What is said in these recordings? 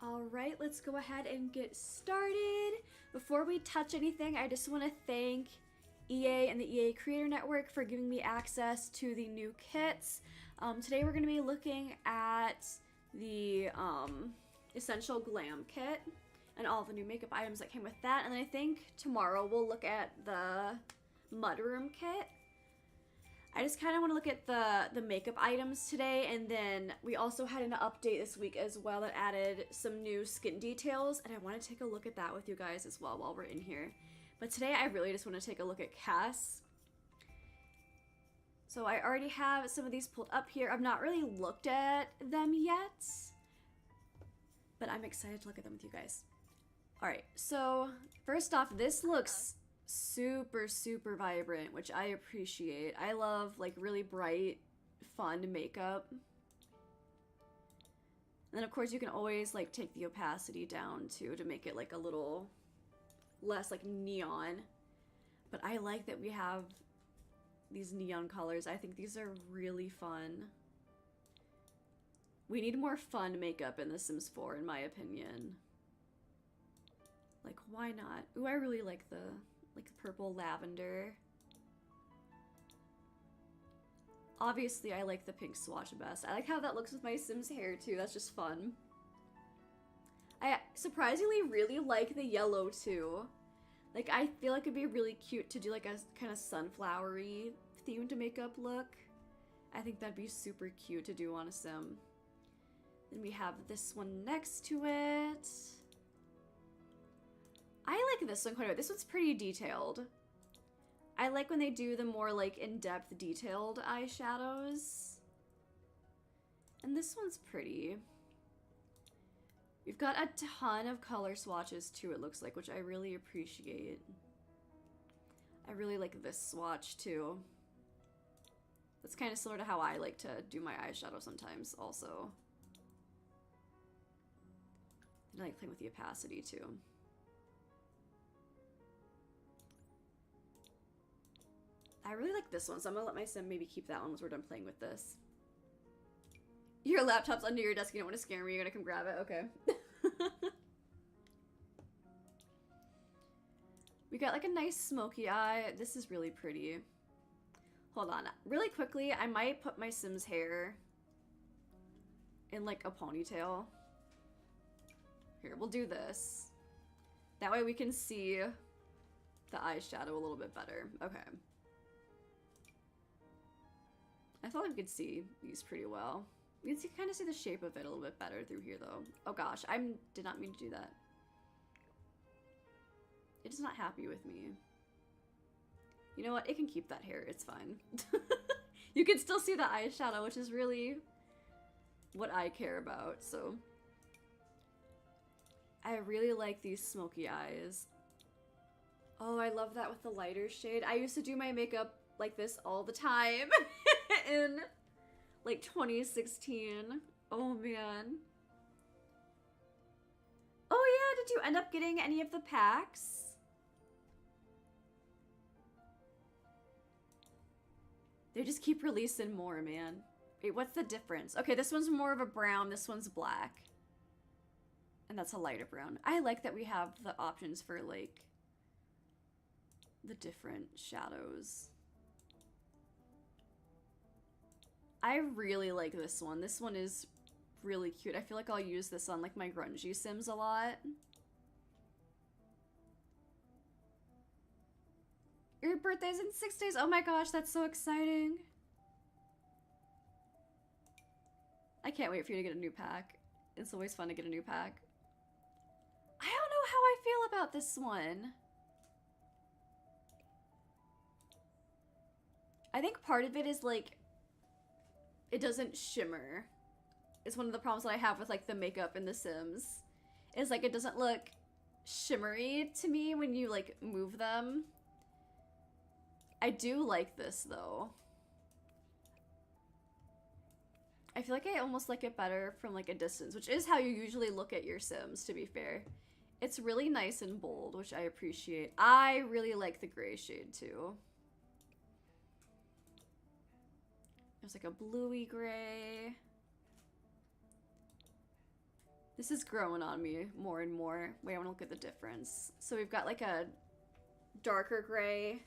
All right, let's go ahead and get started. Before we touch anything, I just want to thank EA and the EA Creator Network for giving me access to the new kits. Today we're going to be looking at the Essential Glam kit and all the new makeup items that came with that. And then I think tomorrow we'll look at the Mudroom kit. I just kind of want to look at the makeup items today, and then we also had an update this week as well that added some new skin details, and I want to take a look at that with you guys as well while we're in here. But today I really just want to take a look at Cass. So I already have some of these pulled up here. I've not really looked at them yet, but I'm excited to look at them with you guys. Alright, so first off, this looks super vibrant, which I appreciate. I love like really bright, fun makeup. And then of course you can always like take the opacity down too to make it like a little less like neon. But I like that we have these neon colors. I think these are really fun. We need more fun makeup in The Sims 4 in my opinion. Like, why not? Ooh, I really like the purple lavender. Obviously, I like the pink swatch best. I like how that looks with my Sims hair too. That's just fun. I surprisingly really like the yellow too. Like, I feel like it'd be really cute to do like a kind of sunflowery themed makeup look. I think that'd be super cute to do on a Sim. Then we have this one next to it. I like this one quite a bit. This one's pretty detailed. I like when they do the more like in-depth detailed eyeshadows. And this one's pretty. We've got a ton of color swatches too, it looks like, which I really appreciate. I really like this swatch too. That's kind of similar to how I like to do my eyeshadow sometimes also. And I like playing with the opacity too. I really like this one, so I'm gonna let my Sim maybe keep that one once we're done playing with this. Your laptop's under your desk, you don't want to scare me, you're gonna come grab it? Okay. We got like a nice smoky eye. This is really pretty. Hold on. Really quickly, I might put my Sim's hair in like a ponytail. Here, we'll do this. That way we can see the eyeshadow a little bit better. Okay. I thought we could see these pretty well. You can kind of see the shape of it a little bit better through here, though. Oh gosh, I did not mean to do that. It is not happy with me. You know what? It can keep that hair. It's fine. You can still see the eyeshadow, which is really what I care about, so. I really like these smoky eyes. Oh, I love that with the lighter shade. I used to do my makeup like this all the time. In like 2016. Oh man. Oh yeah, did you end up getting any of the packs? They just keep releasing more, man. Wait, what's the difference? Okay, this one's more of a brown, this one's black. And that's a lighter brown. I like that we have the options for like the different shadows. I really like this one. This one is really cute. I feel like I'll use this on like my grungy Sims a lot. Your birthday's in 6 days. Oh my gosh, that's so exciting. I can't wait for you to get a new pack. It's always fun to get a new pack. I don't know how I feel about this one. I think part of it is like it doesn't shimmer. It's one of the problems that I have with like the makeup in The Sims. Is like it doesn't look shimmery to me when you like move them. I do like this though. I feel like I almost like it better from like a distance, which is how you usually look at your Sims, to be fair. It's really nice and bold, which I appreciate. I really like the gray shade too. There's like a bluey gray. This is growing on me more and more. Wait, I want to look at the difference. So we've got like a darker gray.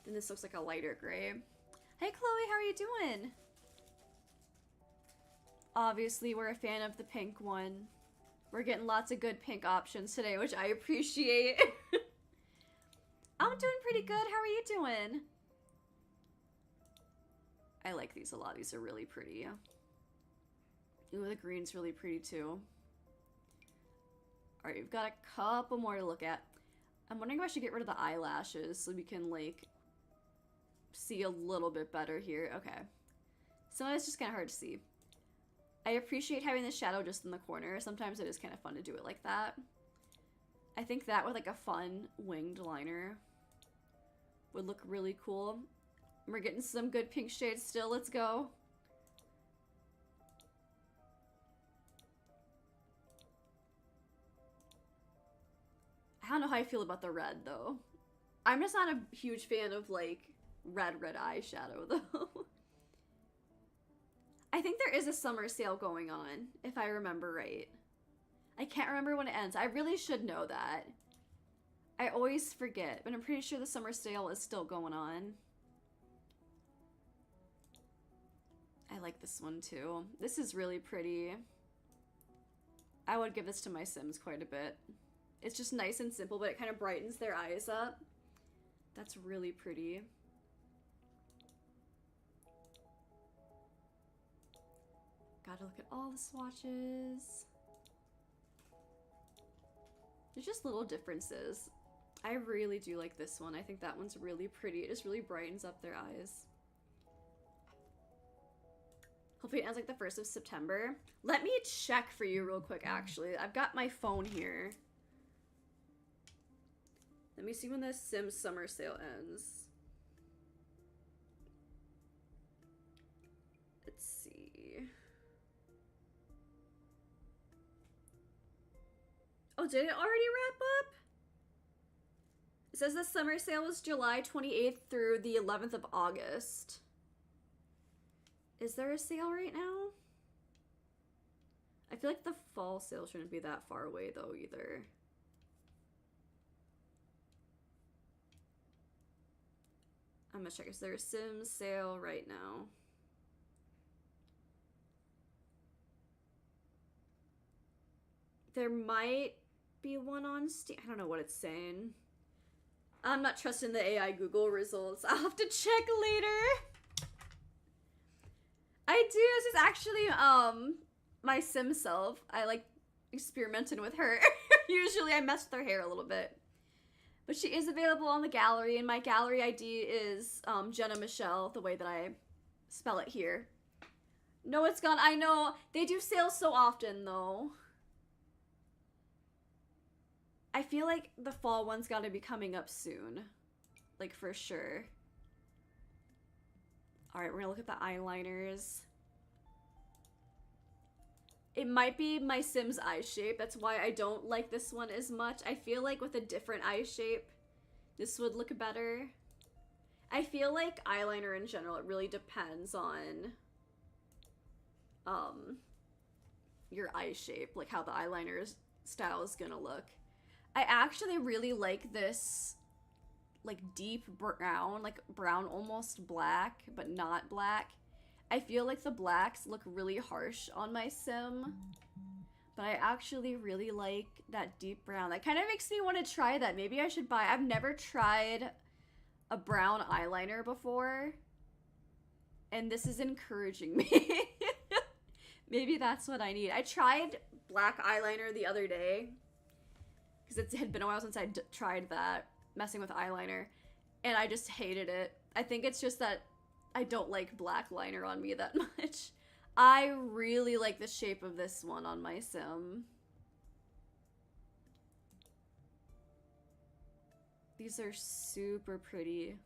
Then this looks like a lighter gray. Hey Chloe, how are you doing? Obviously, we're a fan of the pink one. We're getting lots of good pink options today, which I appreciate. I'm doing pretty good. How are you doing? I like these a lot. These are really pretty. Ooh, the green's really pretty too. Alright, we've got a couple more to look at. I'm wondering if I should get rid of the eyelashes so we can, like, see a little bit better here. Okay. Some of it's just kind of hard to see. I appreciate having the shadow just in the corner. Sometimes it is kind of fun to do it like that. I think that with, like, a fun winged liner would look really cool. We're getting some good pink shades still. Let's go. I don't know how I feel about the red, though. I'm just not a huge fan of, like, red eyeshadow, though. I think there is a summer sale going on, if I remember right. I can't remember when it ends. I really should know that. I always forget, but I'm pretty sure the summer sale is still going on. I like this one, too. This is really pretty. I would give this to my Sims quite a bit. It's just nice and simple, but it kind of brightens their eyes up. That's really pretty. Gotta look at all the swatches. There's just little differences. I really do like this one. I think that one's really pretty. It just really brightens up their eyes. Hopefully it ends like the 1st of September. Let me check for you real quick, actually. I've got my phone here. Let me see when the Sims summer sale ends. Let's see. Oh, did it already wrap up? It says the summer sale was July 28th through the 11th of August. Is there a sale right now? I feel like the fall sale shouldn't be that far away though either. I'm gonna check. Is there a Sims sale right now? There might be one on Steam. I don't know what it's saying. I'm not trusting the AI Google results. I'll have to check later. I do. This is actually my Sim self. I like experimenting with her. Usually I mess with her hair a little bit. But she is available on the gallery, and my gallery ID is Jenna Michelle, the way that I spell it here. No, it's gone. I know. They do sales so often, though. I feel like the fall one's got to be coming up soon. Like, for sure. Alright, we're gonna look at the eyeliners. It might be my Sims eye shape. That's why I don't like this one as much. I feel like with a different eye shape, this would look better. I feel like eyeliner in general, it really depends on your eye shape, like how the eyeliner style is gonna look. I actually really like this like deep brown, like brown almost black, but not black. I feel like the blacks look really harsh on my Sim, but I actually really like that deep brown. That kind of makes me want to try that. Maybe I should buy, I've never tried a brown eyeliner before, and this is encouraging me. Maybe that's what I need. I tried black eyeliner the other day, because it had been a while since I tried that, messing with eyeliner, and I just hated it. I think it's just that I don't like black liner on me that much. I really like the shape of this one on my Sim. These are super pretty.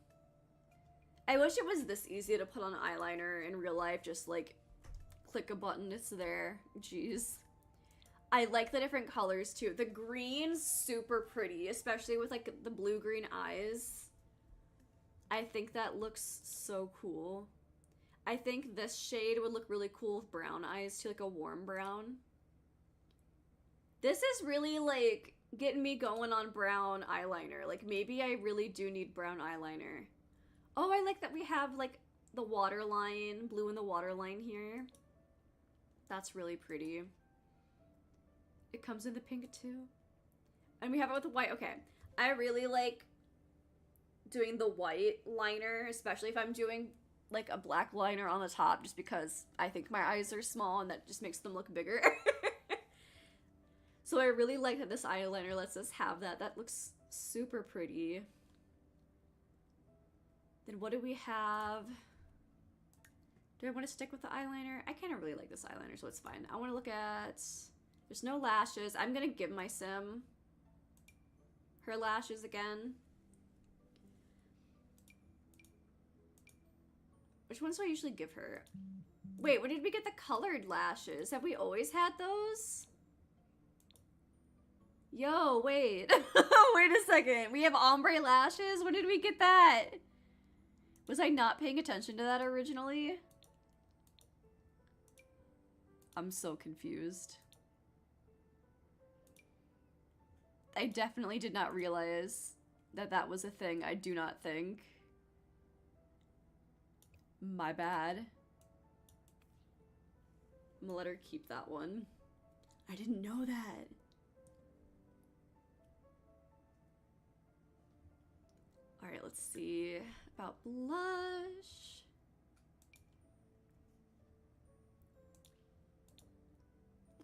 I wish it was this easy to put on eyeliner in real life. Just like click a button, it's there. Jeez. I like the different colors too. The green's super pretty, especially with like the blue-green eyes. I think that looks so cool. I think this shade would look really cool with brown eyes too, like a warm brown. This is really like getting me going on brown eyeliner. Like maybe I really do need brown eyeliner. Oh, I like that we have like the waterline, blue in the waterline here. That's really pretty. It comes in the pink too. And we have it with the white. Okay. I really like doing the white liner, especially if I'm doing like a black liner on the top, just because I think my eyes are small and that just makes them look bigger. So I really like that this eyeliner lets us have that. That looks super pretty. Then what do we have? Do I want to stick with the eyeliner? I kind of really like this eyeliner, so it's fine. I want to look at... There's no lashes. I'm going to give my sim her lashes again. Which ones do I usually give her? Wait, when did we get the colored lashes? Have we always had those? Yo, wait. Wait a second. We have ombre lashes? When did we get that? Was I not paying attention to that originally? I'm so confused. I definitely did not realize that that was a thing. I do not think. My bad. I'm gonna let her keep that one. I didn't know that. Alright, let's see about blush.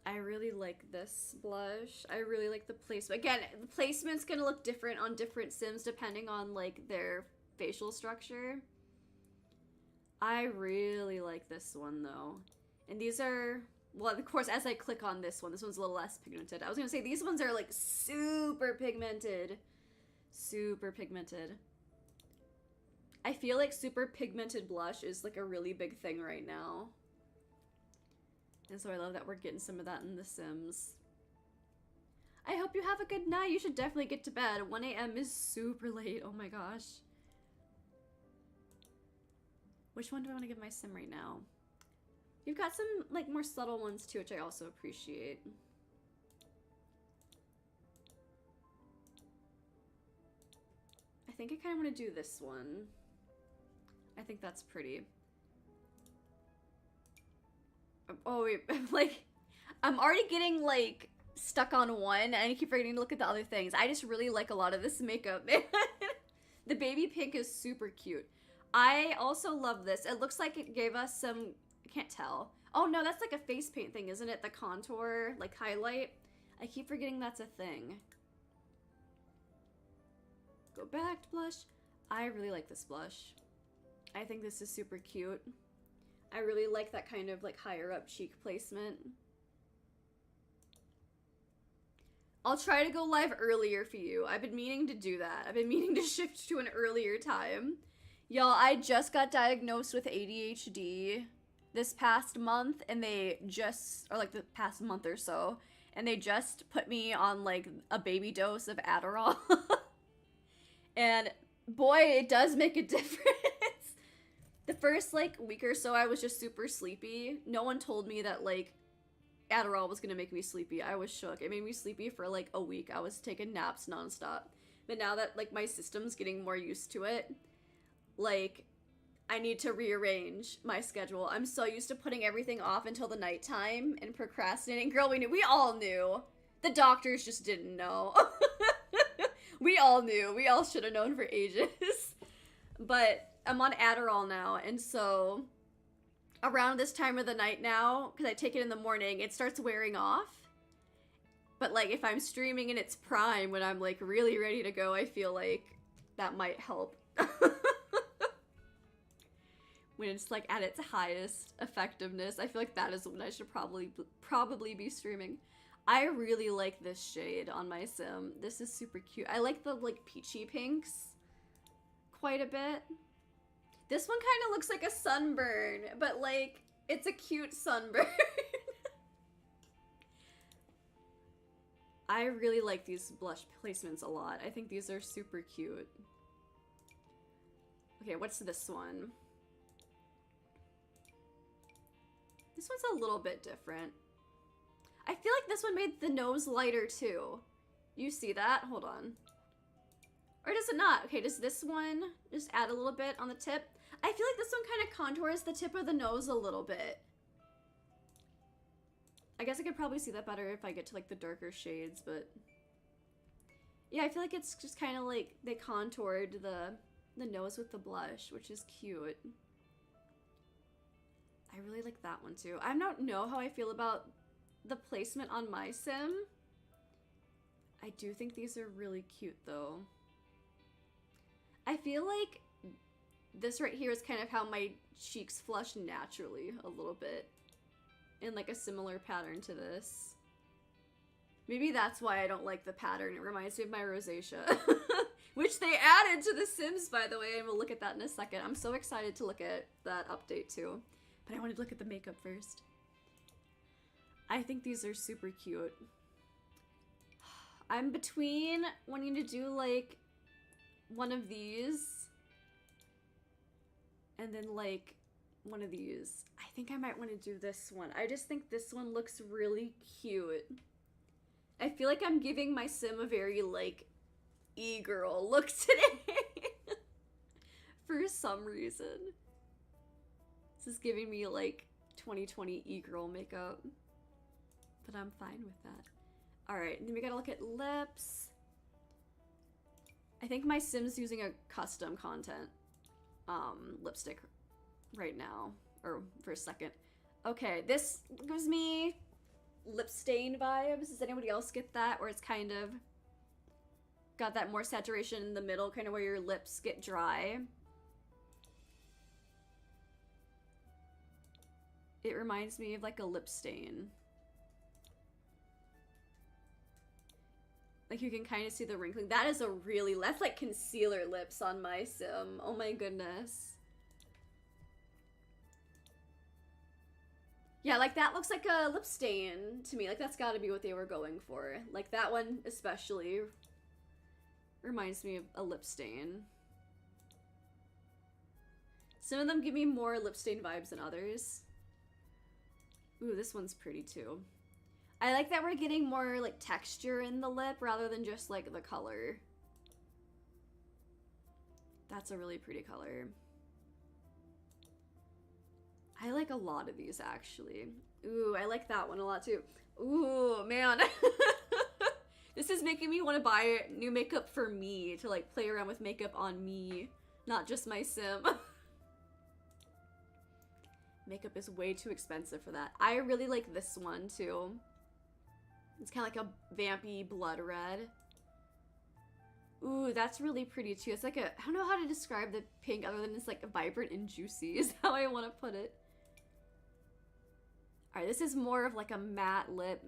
I really like this blush. I really like the placement. Again, the placement's gonna look different on different sims depending on like their facial structure. I really like this one though. And these are, well, of course, as I click on this one's a little less pigmented. I was gonna say these ones are like super pigmented. Super pigmented. I feel like super pigmented blush is like a really big thing right now. And so I love that we're getting some of that in The Sims. I hope you have a good night. You should definitely get to bed. 1 a.m. is super late. Oh my gosh. Which one do I want to give my sim right now? You've got some like more subtle ones too, which I also appreciate. I think I kind of want to do this one. I think that's pretty. Oh wait, like, I'm already getting like stuck on one and I keep forgetting to look at the other things. I just really like a lot of this makeup, man. The baby pink is super cute. I also love this. It looks like it gave us some, I can't tell. Oh no, that's like a face paint thing, isn't it? The contour, like highlight. I keep forgetting that's a thing. Go back to blush. I really like this blush. I think this is super cute. I really like that kind of like higher up cheek placement. I'll try to go live earlier for you. I've been meaning to do that. I've been meaning to shift to an earlier time. Y'all, I just got diagnosed with ADHD this past month, and they just, or like the past month or so, and they just put me on like a baby dose of Adderall. And boy, it does make a difference. The first like week or so, I was just super sleepy. No one told me that like Adderall was gonna make me sleepy. I was shook. It made me sleepy for like a week. I was taking naps nonstop. But now that like my system's getting more used to it, like I need to rearrange my schedule. I'm so used to putting everything off until the nighttime and procrastinating. Girl, we knew. We all knew. The doctors just didn't know. We all knew. We all should have known for ages. But I'm on Adderall now, and so around this time of the night now, because I take it in the morning, it starts wearing off. But like if I'm streaming in its prime when I'm like really ready to go, I feel like that might help. When it's like at its highest effectiveness, I feel like that is when I should probably be streaming. I really like this shade on my sim. This is super cute. I like the like peachy pinks quite a bit. This one kind of looks like a sunburn, but like it's a cute sunburn. I really like these blush placements a lot. I think these are super cute. Okay, what's this one? This one's a little bit different. I feel like this one made the nose lighter too. You see that? Hold on. Or does it not? Okay, does this one just add a little bit on the tip? I feel like this one kind of contours the tip of the nose a little bit. I guess I could probably see that better if I get to like the darker shades, but yeah, I feel like it's just kind of like they contoured the nose with the blush, which is cute. I really like that one too. I don't know how I feel about the placement on my sim. I do think these are really cute though. I feel like this right here is kind of how my cheeks flush naturally a little bit. In like a similar pattern to this. Maybe that's why I don't like the pattern. It reminds me of my rosacea. Which they added to The Sims, by the way, and we'll look at that in a second. I'm so excited to look at that update too. But I wanted to look at the makeup first. I think these are super cute. I'm between wanting to do like one of these and then like one of these. I think I might want to do this one. I just think this one looks really cute. I feel like I'm giving my sim a very like e-girl look today. For some reason. This is giving me like 2020 e-girl makeup. But I'm fine with that. Alright, then we gotta look at lips. I think my sim's using a custom content lipstick right now. Or for a second. Okay, this gives me lip stain vibes. Does anybody else get that? Where it's kind of got that more saturation in the middle, kind of where your lips get dry. It reminds me of like a lip stain. Like you can kind of see the wrinkling. That is a really, that's like concealer lips on my sim. Oh my goodness. Yeah, like that looks like a lip stain to me. Like that's gotta be what they were going for. Like that one especially reminds me of a lip stain. Some of them give me more lip stain vibes than others. Ooh, this one's pretty too. I like that we're getting more like texture in the lip rather than just like the color. That's a really pretty color. I like a lot of these actually. Ooh, I like that one a lot too. Ooh, man. This is making me want to buy new makeup for me to like play around with makeup on me, not just my sim. Makeup is way too expensive for that. I really like this one too. It's kind of like a vampy blood red. Ooh, that's really pretty too. It's like a, I don't know how to describe the pink other than it's like vibrant and juicy is how I want to put it. Alright, this is more of like a matte lip.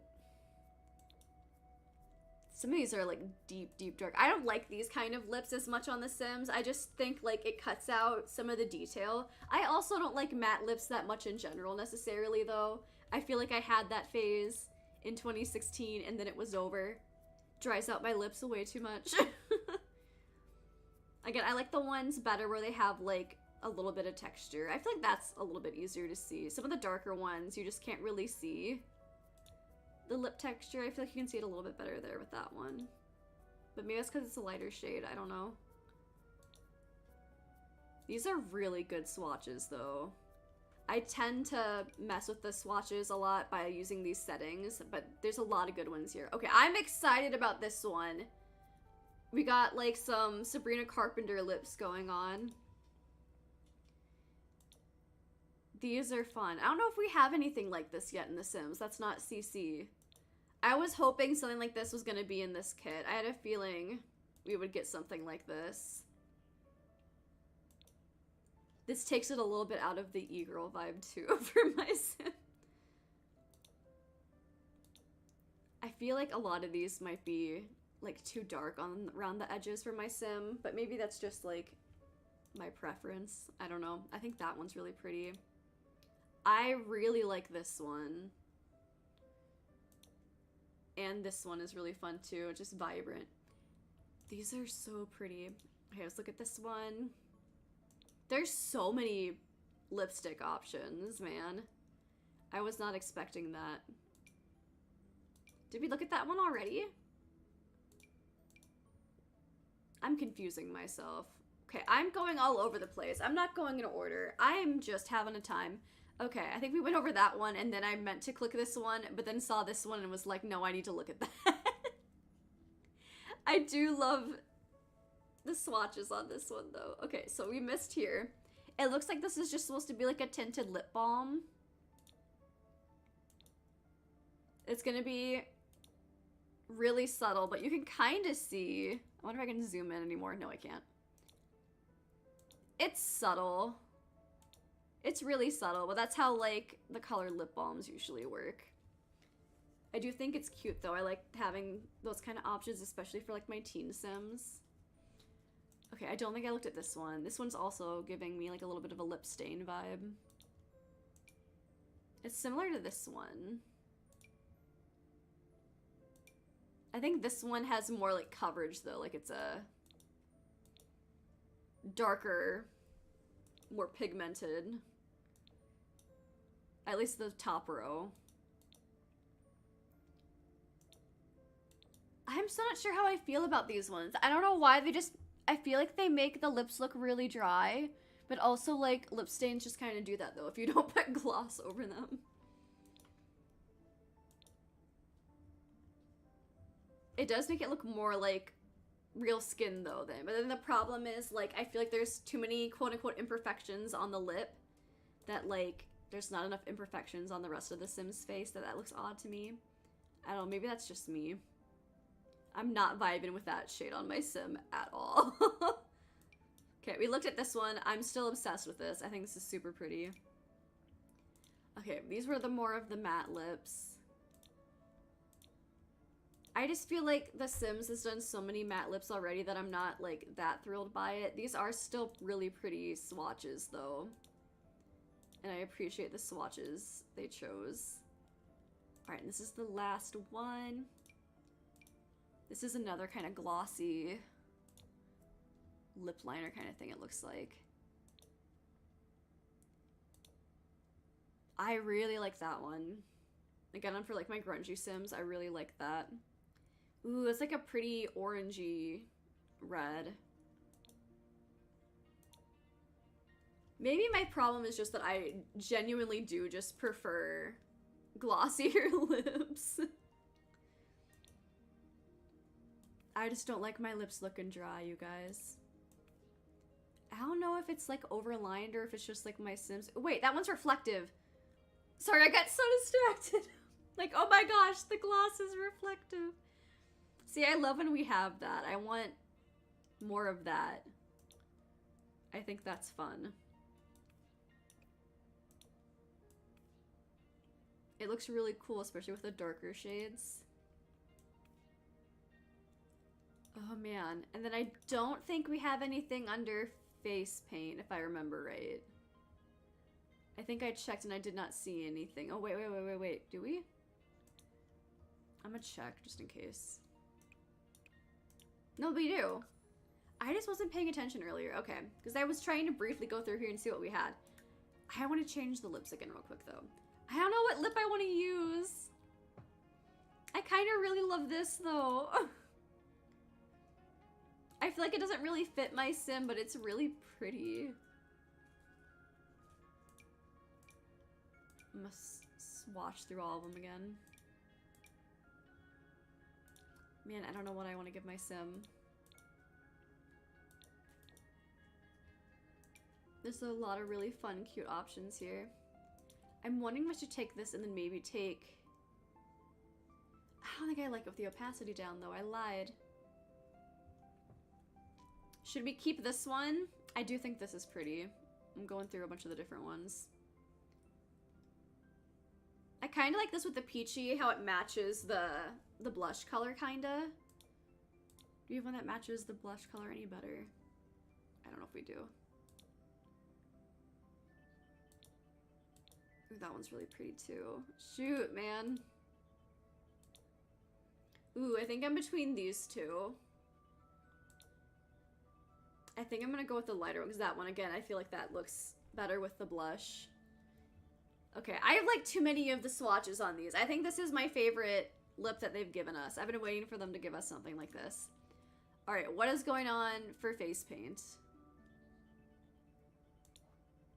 Some of these are like deep, deep dark. I don't like these kind of lips as much on The Sims. I just think like it cuts out some of the detail. I also don't like matte lips that much in general necessarily though. I feel like I had that phase in 2016 and then it was over. Dries out my lips way too much. Again, I like the ones better where they have like a little bit of texture. I feel like that's a little bit easier to see. Some of the darker ones you just can't really see the lip texture. I feel like you can see it a little bit better there with that one. But maybe that's because it's a lighter shade. I don't know. These are really good swatches though. I tend to mess with the swatches a lot by using these settings, but there's a lot of good ones here. Okay, I'm excited about this one. We got like some Sabrina Carpenter lips going on. These are fun. I don't know if we have anything like this yet in The Sims. That's not CC. I was hoping something like this was going to be in this kit. I had a feeling we would get something like this. This takes it a little bit out of the e-girl vibe too for my sim. I feel like a lot of these might be like too dark on around the edges for my sim, but maybe that's just like my preference. I don't know. I think that one's really pretty. I really like this one. And this one is really fun too, just vibrant. These are so pretty. Okay, let's look at this one. There's so many lipstick options, man. I was not expecting that. Did we look at that one already? I'm confusing myself. Okay, I'm going all over the place. I'm not going in order. I'm just having a time. Okay, I think we went over that one, and then I meant to click this one, but then saw this one and was like, no, I need to look at that. I do love the swatches on this one, though. Okay, so we missed here. It looks like this is just supposed to be like a tinted lip balm. It's gonna be really subtle, but you can kind of see. I wonder if I can zoom in anymore. No, I can't. It's subtle. It's really subtle, but that's how, like, the colored lip balms usually work. I do think it's cute, though. I like having those kind of options, especially for, like, my teen Sims. Okay, I don't think I looked at this one. This one's also giving me, like, a little bit of a lip stain vibe. It's similar to this one. I think this one has more, like, coverage, though. Like, it's a darker, more pigmented. At least the top row. I'm still not sure how I feel about these ones. I don't know why they just... I feel like they make the lips look really dry, but also, like, lip stains just kind of do that, though, if you don't put gloss over them. It does make it look more like real skin, though, then. But then the problem is, like, I feel like there's too many quote-unquote imperfections on the lip that, like, there's not enough imperfections on the rest of the Sim's face that looks odd to me. I don't know, maybe that's just me. I'm not vibing with that shade on my Sim at all. Okay, we looked at this one. I'm still obsessed with this. I think this is super pretty. Okay, these were the more of the matte lips. I just feel like The Sims has done so many matte lips already that I'm not, like, that thrilled by it. These are still really pretty swatches, though. And I appreciate the swatches they chose. Alright, and this is the last one. This is another kind of glossy lip liner kind of thing, it looks like. I really like that one. Again, for, like, my grungy Sims, I really like that. Ooh, it's like a pretty orangey red. Maybe my problem is just that I genuinely do just prefer glossier lips. I just don't like my lips looking dry, you guys. I don't know if it's like overlined or if it's just like my Sims. Wait, that one's reflective. Sorry, I got so distracted. Like, oh my gosh, the gloss is reflective. See, I love when we have that. I want more of that. I think that's fun. It looks really cool, especially with the darker shades. Oh man, and then I don't think we have anything under face paint, if I remember right. I think I checked and I did not see anything. Oh, wait. Do we? I'm gonna check just in case. No, we do. I just wasn't paying attention earlier. Okay, because I was trying to briefly go through here and see what we had. I want to change the lips again real quick, though. I don't know what lip I want to use. I kind of really love this, though. I feel like it doesn't really fit my Sim, but it's really pretty. I'm gonna swatch through all of them again. Man, I don't know what I want to give my Sim. There's a lot of really fun, cute options here. I'm wondering if I should take this and then maybe take... I don't think I like it with the opacity down, though. I lied. Should we keep this one? I do think this is pretty. I'm going through a bunch of the different ones. I kind of like this with the peachy, how it matches the blush color, kind of. Do you have one that matches the blush color any better? I don't know if we do. Ooh, that one's really pretty too. Shoot, man. Ooh, I think I'm between these two. I think I'm gonna go with the lighter one, because that one, again, I feel like that looks better with the blush. Okay, I have like too many of the swatches on these. I think this is my favorite lip that they've given us. I've been waiting for them to give us something like this. Alright, what is going on for face paint?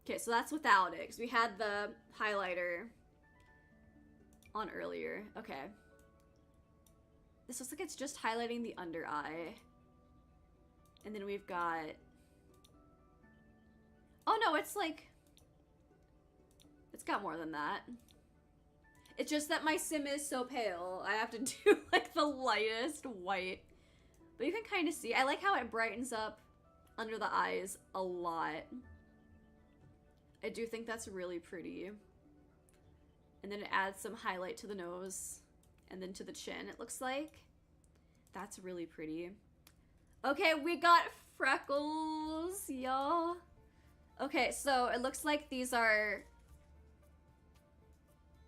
Okay, so that's without it, because we had the highlighter on earlier. Okay. This looks like it's just highlighting the under eye. And then we've got... Oh no, it's like... It's got more than that. It's just that my sim is so pale. I have to do like the lightest white. But you can kind of see. I like how it brightens up under the eyes a lot. I do think that's really pretty. And then it adds some highlight to the nose. And then to the chin, it looks like. That's really pretty. Okay, we got freckles, y'all. Okay, so it looks like these are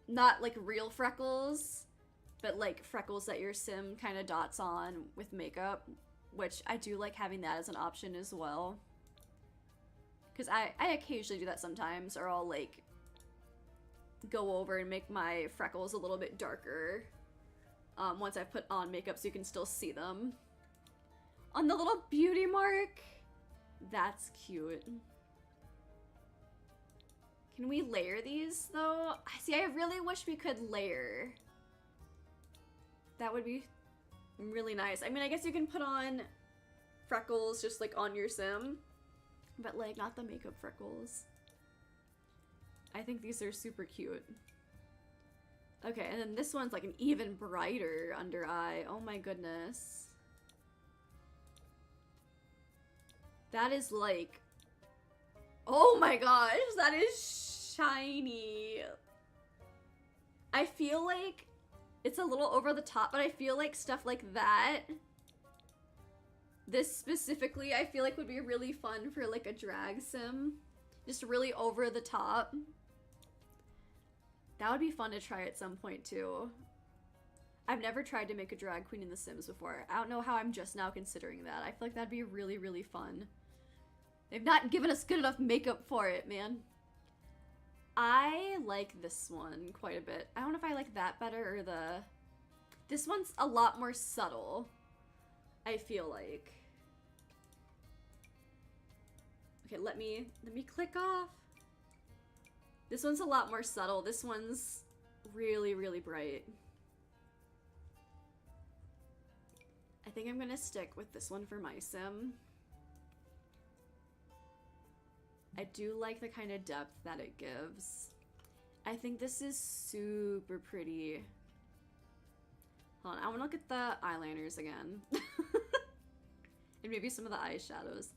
not like real freckles, but like freckles that your sim kind of dots on with makeup, which I do like having that as an option as well. Because I occasionally do that sometimes, or I'll like go over and make my freckles a little bit darker once I've put on makeup so you can still see them. On the little beauty mark, that's cute. Can we layer these though? See, I really wish we could layer. That would be really nice. I mean, I guess you can put on freckles just like on your sim, but like not the makeup freckles. I think these are super cute. Okay, and then this one's like an even brighter under eye. Oh my goodness. That is like, oh my gosh, that is shiny. I feel like it's a little over the top, but I feel like stuff like that, this specifically, I feel like would be really fun for like a drag sim. Just really over the top. That would be fun to try at some point too. I've never tried to make a drag queen in The Sims before. I don't know how I'm just now considering that. I feel like that'd be really, really fun. They've not given us good enough makeup for it, man. I like this one quite a bit. I don't know if I like that better or the... This one's a lot more subtle, I feel like. Okay, let me click off. This one's a lot more subtle. This one's really, really bright. I think I'm gonna stick with this one for my sim. I do like the kind of depth that it gives. I think this is super pretty. Hold on, I want to look at the eyeliners again. And maybe some of the eyeshadows.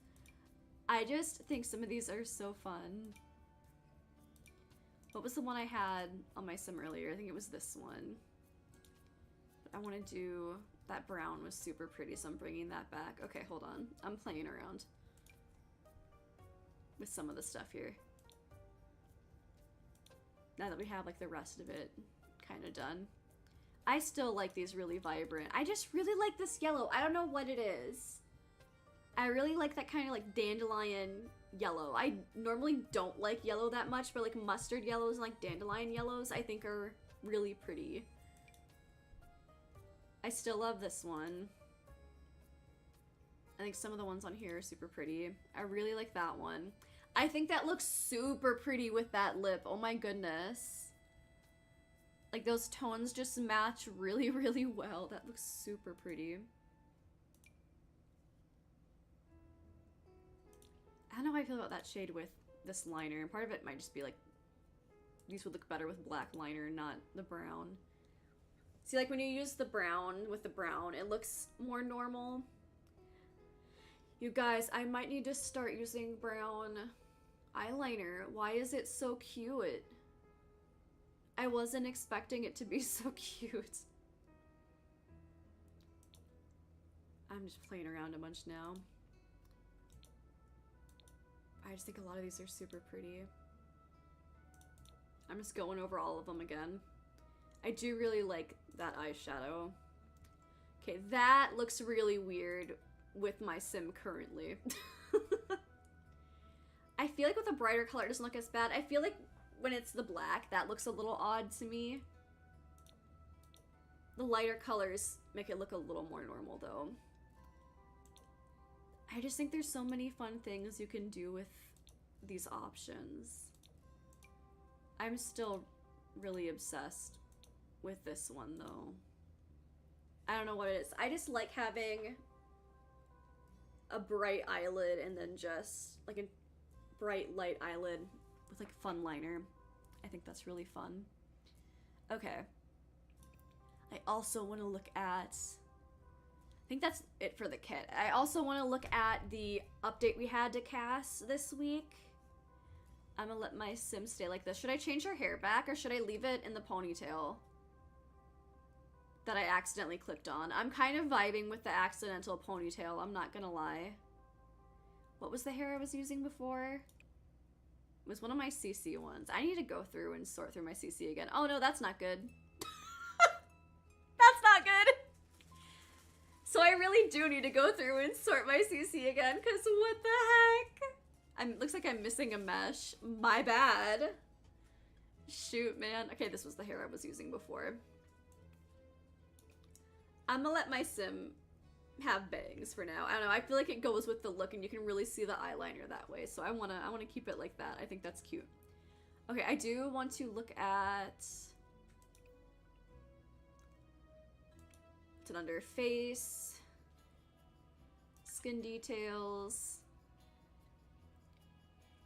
I just think some of these are so fun. What was the one I had on my sim earlier? I think it was this one. But I want to do... That brown was super pretty, so I'm bringing that back. Okay, hold on. I'm playing around with some of the stuff here. Now that we have like the rest of it kind of done. I still like these really vibrant. I just really like this yellow. I don't know what it is. I really like that kind of like dandelion yellow. I normally don't like yellow that much, but like mustard yellows and like dandelion yellows I think are really pretty. I still love this one. I think some of the ones on here are super pretty. I really like that one. I think that looks super pretty with that lip. Oh my goodness. Like those tones just match really, really well. That looks super pretty. I don't know how I feel about that shade with this liner. Part of it might just be like, these would look better with black liner, not the brown. See, like when you use the brown with the brown, it looks more normal. You guys, I might need to start using brown eyeliner. Why is it so cute? I wasn't expecting it to be so cute. I'm just playing around a bunch now. I just think a lot of these are super pretty. I'm just going over all of them again. I do really like that eyeshadow. Okay, that looks really weird with my sim currently. I feel like with a brighter color it doesn't look as bad. I feel like when it's the black, that looks a little odd to me. The lighter colors make it look a little more normal though. I just think there's so many fun things you can do with these options. I'm still really obsessed with this one though. I don't know what it is. I just like having a bright eyelid and then just like a bright light eyelid with like fun liner. I think that's really fun. Okay. I also want to look at, I think that's it for the kit. I also want to look at the update we had to Cass this week. I'm gonna let my sim stay like this. Should I change her hair back or should I leave it in the ponytail that I accidentally clicked on? I'm kind of vibing with the accidental ponytail, I'm not gonna lie. What was the hair I was using before? It was one of my CC ones. I need to go through and sort through my CC again. Oh no, that's not good. That's not good. So I really do need to go through and sort my CC again, because what the heck? Looks like I'm missing a mesh. My bad. Shoot, man. Okay, this was the hair I was using before. I'm gonna let my sim have bangs for now. I don't know, I feel like it goes with the look and you can really see the eyeliner that way. So I wanna keep it like that. I think that's cute. Okay, I do want to look at it's an under face, skin details.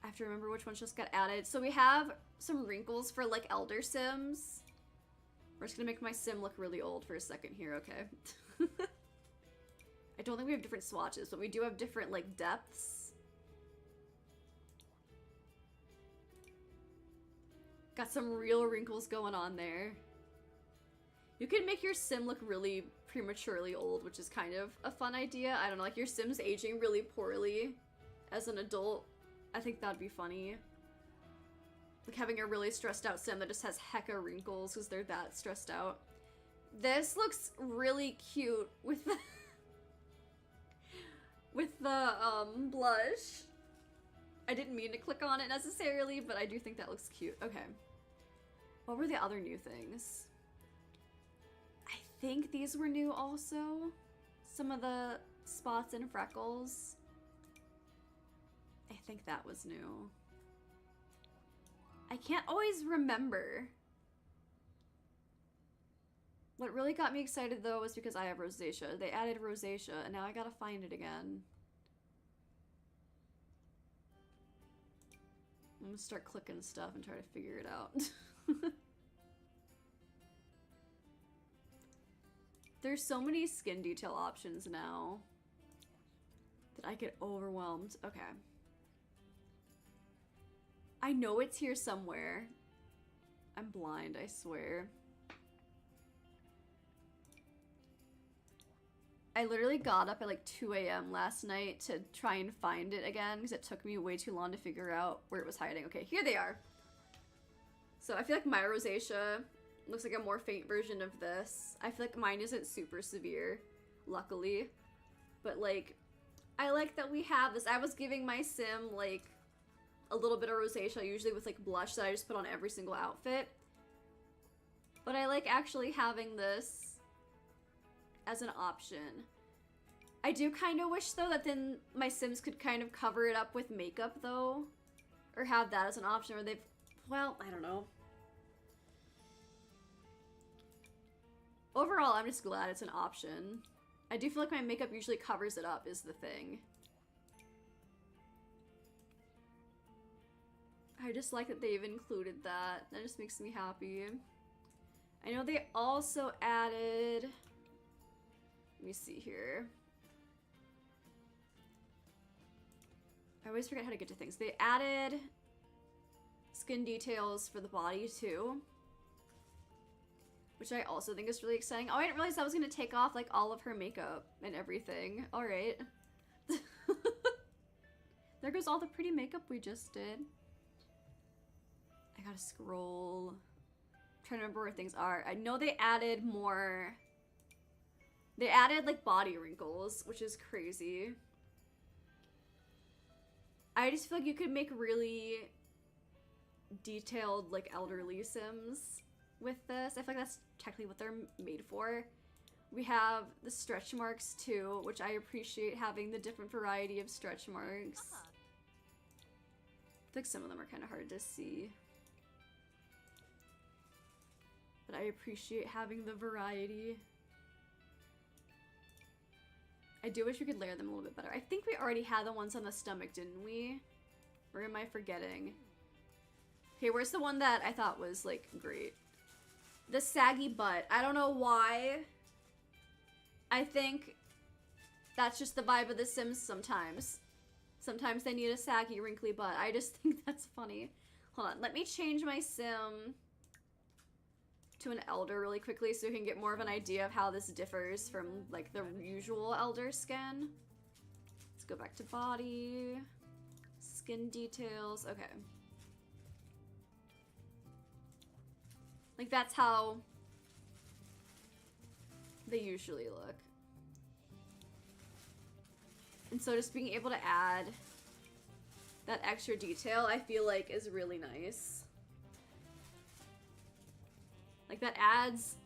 I have to remember which ones just got added. So we have some wrinkles for like elder sims. We're just gonna make my sim look really old for a second here, okay? I don't think we have different swatches, but we do have different like depths. Got some real wrinkles going on there. You can make your sim look really prematurely old, which is kind of a fun idea. I don't know, like your sim's aging really poorly as an adult. I think that'd be funny. Like having a really stressed out sim that just has hecka wrinkles because they're that stressed out. This looks really cute with the with the blush. I didn't mean to click on it necessarily, but I do think that looks cute. Okay. What were the other new things? I think these were new also. Some of the spots and freckles. I think that was new. I can't always remember. What really got me excited though was because I have rosacea. They added rosacea and now I gotta find it again. I'm gonna start clicking stuff and try to figure it out. There's so many skin detail options now that I get overwhelmed. Okay. I know it's here somewhere. I'm blind, I swear. I literally got up at like 2 a.m. last night to try and find it again because it took me way too long to figure out where it was hiding. Okay, here they are. So I feel like my rosacea looks like a more faint version of this. I feel like mine isn't super severe, luckily. But like, I like that we have this. I was giving my sim like a little bit of rosacea, usually with like blush that I just put on every single outfit. But I like actually having this as an option. I do kind of wish though that then my sims could kind of cover it up with makeup though. Or have that as an option where they've, well, I don't know. Overall, I'm just glad it's an option. I do feel like my makeup usually covers it up is the thing. I just like that they've included that. That just makes me happy. I know they also added... Let me see here. I always forget how to get to things. They added skin details for the body too, which I also think is really exciting. Oh, I didn't realize I was going to take off like all of her makeup and everything. All right. There goes all the pretty makeup we just did. I gotta scroll. I'm trying to remember where things are. I know they added more. They added like body wrinkles, which is crazy. I just feel like you could make really detailed like elderly sims with this. I feel like that's technically what they're made for. We have the stretch marks too, which I appreciate having the different variety of stretch marks. I think some of them are kind of hard to see. But I appreciate having the variety. I do wish we could layer them a little bit better. I think we already had the ones on the stomach, didn't we? Or am I forgetting? Okay, where's the one that I thought was, like, great? The saggy butt. I don't know why. I think that's just the vibe of The Sims sometimes. Sometimes they need a saggy, wrinkly butt. I just think that's funny. Hold on, let me change my sim to an elder really quickly so we can get more of an idea of how this differs from, like, the usual elder skin. Let's go back to body. Skin details. Okay. Like, that's how they usually look. And so just being able to add that extra detail, I feel like, is really nice. Like, that adds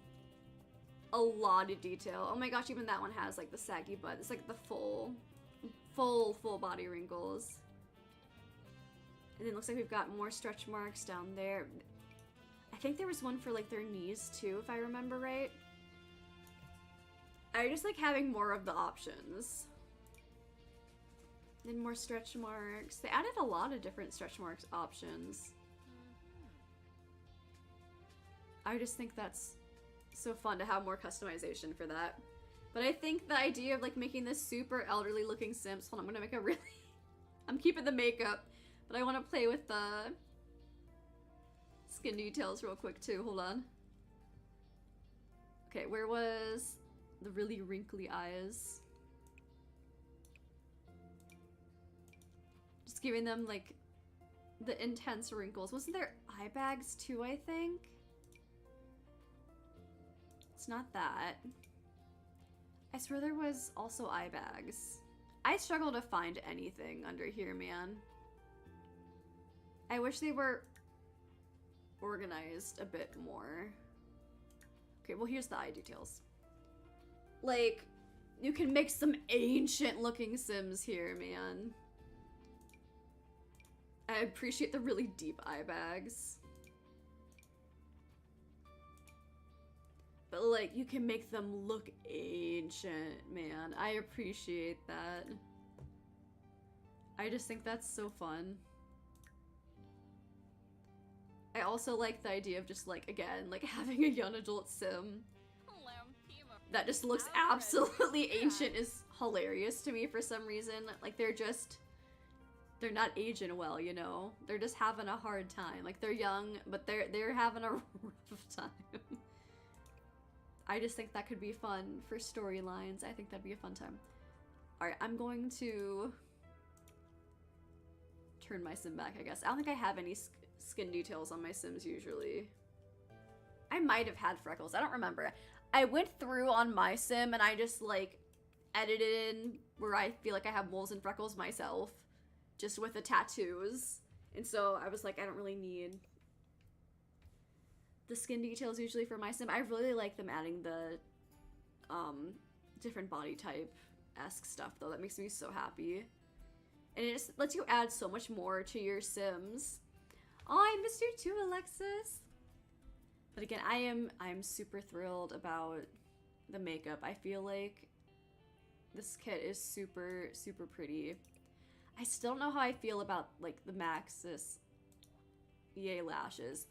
a lot of detail. Oh my gosh, even that one has, like, the saggy butt. It's, like, the full body wrinkles. And then it looks like we've got more stretch marks down there. I think there was one for, like, their knees, too, if I remember right. I just like having more of the options. And more stretch marks. They added a lot of different stretch marks options. I just think that's so fun to have more customization for that. But I think the idea of, like, making this super elderly looking Sims. Hold on, I'm gonna make a really... I'm keeping the makeup, but I want to play with the skin details real quick too. Hold on. Okay, where was the really wrinkly eyes? Just giving them, like, the intense wrinkles. Wasn't there eye bags too, I think? It's not that. I swear there was also eye bags. I struggle to find anything under here, man. I wish they were organized a bit more. Okay, well, here's the eye details. Like, you can make some ancient looking Sims here, man. I appreciate the really deep eye bags. But, like, you can make them look ancient, man. I appreciate that. I just think that's so fun. I also like the idea of just, like, again, like, having a young adult Sim that just looks absolutely ancient is hilarious to me for some reason. Like, they're not aging well, you know? They're just having a hard time. Like, they're young, but they're having a rough time. I just think that could be fun for storylines. I think that'd be a fun time. Alright, I'm going to turn my Sim back, I guess. I don't think I have any skin details on my Sims usually. I might have had freckles. I don't remember. I went through on my Sim and I just, like, edited in where I feel like I have moles and freckles myself, just with the tattoos. And so I was like, I don't really need the skin details usually for my Sim. I really like them adding the different body type-esque stuff, though. That makes me so happy. And it just lets you add so much more to your Sims. Oh, I missed you too, Alexis. But again, I'm super thrilled about the makeup. I feel like this kit is super, super pretty. I still don't know how I feel about, like, the Maxis EA lashes.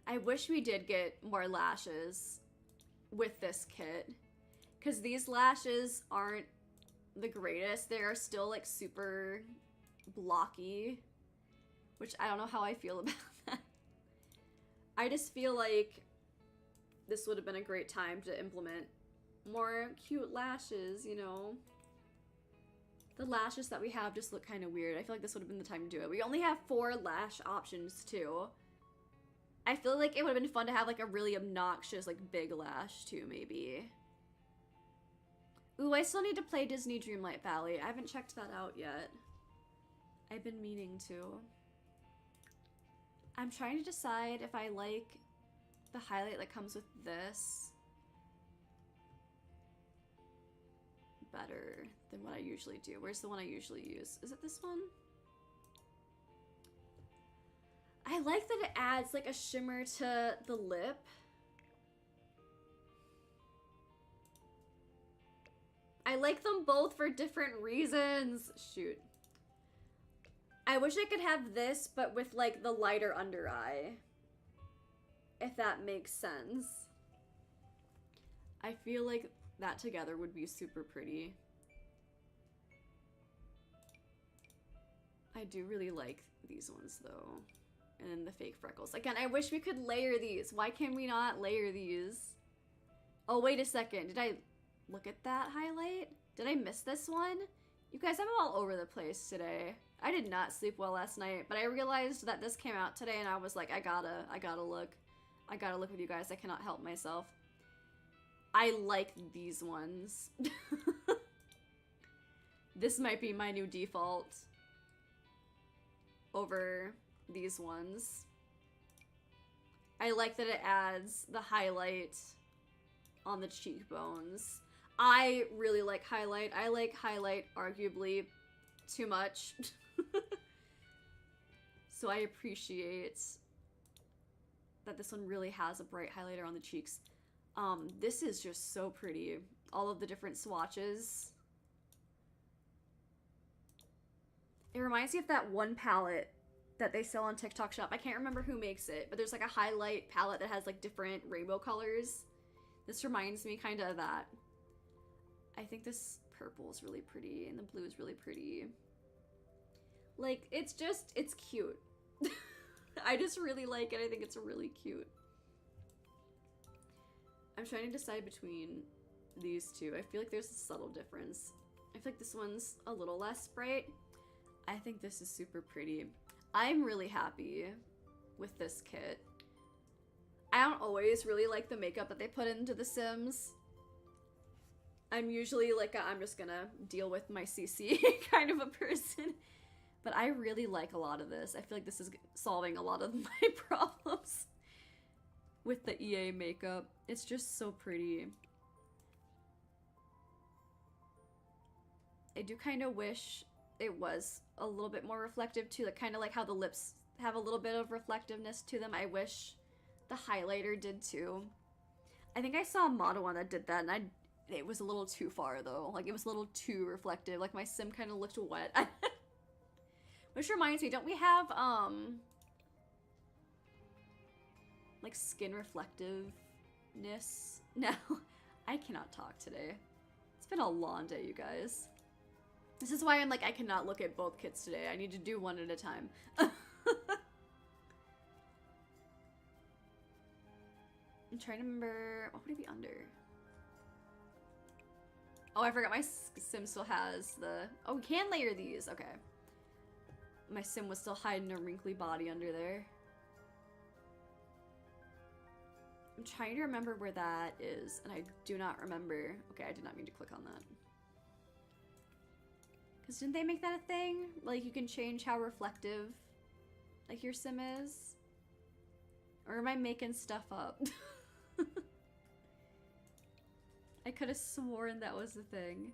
I wish we did get more lashes with this kit, because these lashes aren't the greatest. They are still, like, super blocky, which I don't know how I feel about that. I just feel like this would have been a great time to implement more cute lashes, you know? The lashes that we have just look kind of weird. I feel like this would have been the time to do it. We only have 4 lash options, too. I feel like it would have been fun to have, like, a really obnoxious, like, big lash, too, maybe. Ooh, I still need to play Disney Dreamlight Valley. I haven't checked that out yet. I've been meaning to. I'm trying to decide if I like the highlight that comes with this better than what I usually do. Where's the one I usually use? Is it this one? I like that it adds like a shimmer to the lip. I like them both for different reasons. Shoot. I wish I could have this, but with like the lighter under eye. If that makes sense. I feel like that together would be super pretty. I do really like these ones though. And then the fake freckles. Again, I wish we could layer these. Why can we not layer these? Oh, wait a second. Did I look at that highlight? Did I miss this one? You guys, I'm all over the place today. I did not sleep well last night, but I realized that this came out today and I was like, I gotta look. I gotta look with you guys. I cannot help myself. I like these ones. This might be my new default over these ones. I like that it adds the highlight on the cheekbones. I really like highlight. I like highlight arguably too much. So I appreciate that this one really has a bright highlighter on the cheeks. This is just so pretty. All of the different swatches. It reminds me of that one palette that they sell on TikTok Shop. I can't remember who makes it, but there's like a highlight palette that has like different rainbow colors. This reminds me kind of of that. I think this purple is really pretty and the blue is really pretty. Like, it's cute. I just really like it. I think it's really cute. I'm trying to decide between these two. I feel like there's a subtle difference. I feel like this one's a little less bright. I think this is super pretty. I'm really happy with this kit. I don't always really like the makeup that they put into The Sims. I'm usually like I'm just gonna deal with my CC kind of a person. But I really like a lot of this. I feel like this is solving a lot of my problems with the EA makeup. It's just so pretty. I do kind of wish it was a little bit more reflective too, like kind of like how the lips have a little bit of reflectiveness to them. I wish the highlighter did too. I think I saw a model one that did that, and it was a little too far though. Like it was a little too reflective. Like my sim kind of looked wet. Which reminds me, don't we have like skin reflectiveness? No, I cannot talk today. It's been a long day, you guys. This is why I'm like, I cannot look at both kits today. I need to do one at a time. I'm trying to remember, what would it be under? Oh, I forgot my sim still has the, oh, we can layer these, okay. My sim was still hiding a wrinkly body under there. I'm trying to remember where that is, and I do not remember. Okay, I did not mean to click on that. Because didn't they make that a thing? Like, you can change how reflective, like, your sim is? Or am I making stuff up? I could have sworn that was the thing.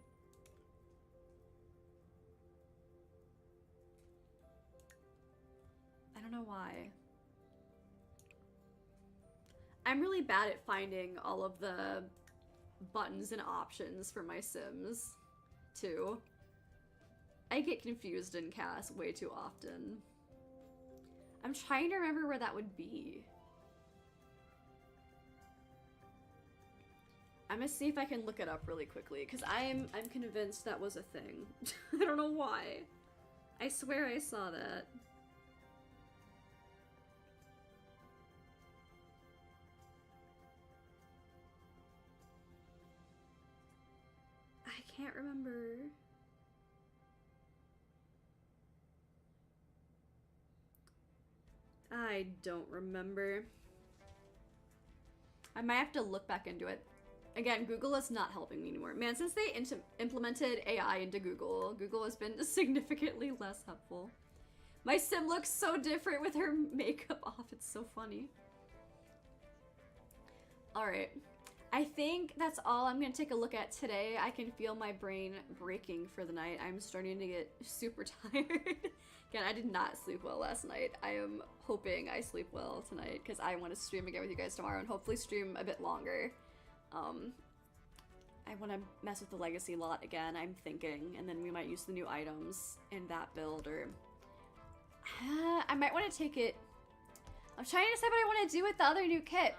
I don't know why. I'm really bad at finding all of the buttons and options for my Sims, too. I get confused in CAS way too often. I'm trying to remember where that would be. I'm gonna see if I can look it up really quickly, because I'm convinced that was a thing. I don't know why. I swear I saw that. I can't remember. I don't remember. I might have to look back into it. Again, Google is not helping me anymore. Man, since they implemented AI into Google, Google has been significantly less helpful. My sim looks so different with her makeup off. It's so funny. Alright. I think that's all I'm going to take a look at today. I can feel my brain breaking for the night. I'm starting to get super tired. Again, I did not sleep well last night. I am hoping I sleep well tonight because I want to stream again with you guys tomorrow and hopefully stream a bit longer. I want to mess with the legacy lot again, I'm thinking, and then we might use the new items in that build, or I might want to take it. I'm trying to decide what I want to do with the other new kit.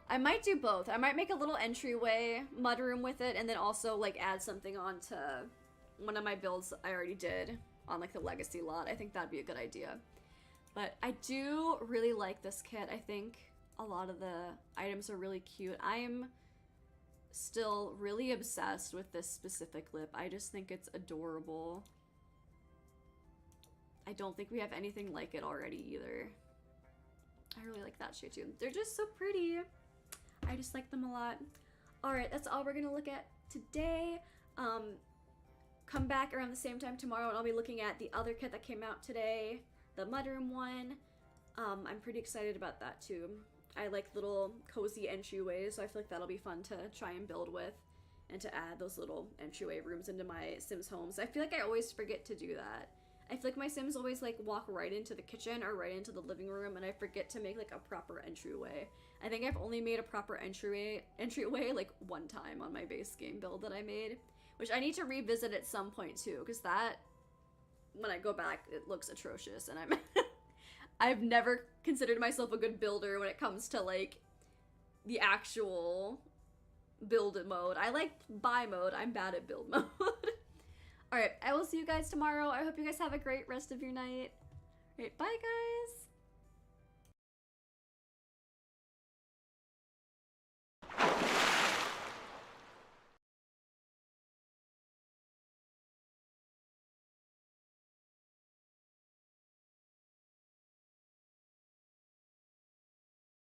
I might do both. I might make a little entryway mudroom with it, and then also like add something onto one of my builds I already did on like the legacy lot. I think that'd be a good idea. But I do really like this kit. I think a lot of the items are really cute. I am still really obsessed with this specific lip. I just think it's adorable. I don't think we have anything like it already either. I really like that shade too. They're just so pretty. I just like them a lot. Alright, that's all we're gonna look at today. Come back around the same time tomorrow and I'll be looking at the other kit that came out today, the mudroom one. I'm pretty excited about that too. I like little cozy entryways, so I feel like that'll be fun to try and build with and to add those little entryway rooms into my Sims homes. I feel like I always forget to do that. I feel like my Sims always like walk right into the kitchen or right into the living room, and I forget to make like a proper entryway. I think I've only made a proper entryway like one time on my base game build that I made, which I need to revisit at some point too, because that, when I go back, it looks atrocious, and I've never considered myself a good builder when it comes to like the actual build mode. I like buy mode. I'm bad at build mode. Alright, I will see you guys tomorrow. I hope you guys have a great rest of your night. Alright, bye guys!